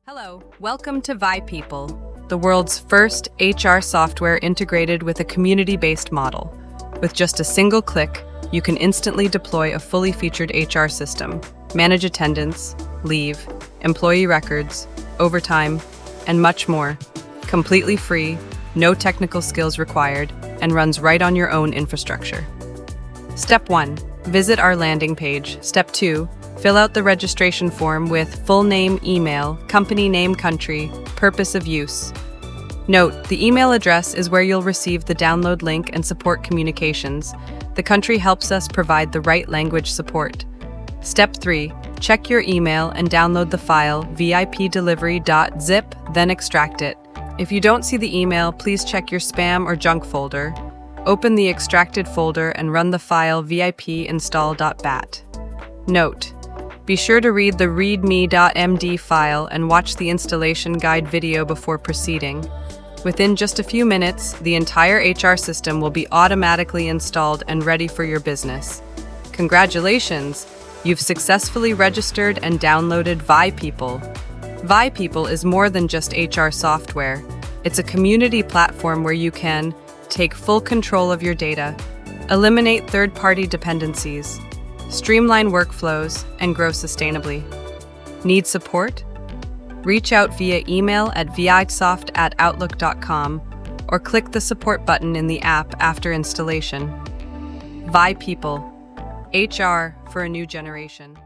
Hello, welcome to ViPeople, the world's first HR software integrated with a community-based model. With just a single click, you can instantly deploy a fully featured HR system, manage attendance, leave, employee records, overtime, and much more. Completely free, no technical skills required, and runs right on your own infrastructure. Step 1. Visit our landing page. Step 2. Fill out the registration form with full name, email, company name, country, purpose of use. Note, the email address is where you'll receive the download link and support communications. The country helps us provide the right language support. Step 3. Check your email and download the file vipdelivery.zip, then extract it. If you don't see the email, please check your spam or junk folder. Open the extracted folder and run the file vipinstall.bat. Note: be sure to read the readme.md file and watch the installation guide video before proceeding. Within just a few minutes, the entire HR system will be automatically installed and ready for your business. Congratulations! You've successfully registered and downloaded ViPeople. ViPeople is more than just HR software. It's a community platform where you can take full control of your data, eliminate third-party dependencies, streamline workflows, and grow sustainably. Need support? Reach out via email at visoft@outlook.com or click the support button in the app after installation. ViPeople, HR for a new generation.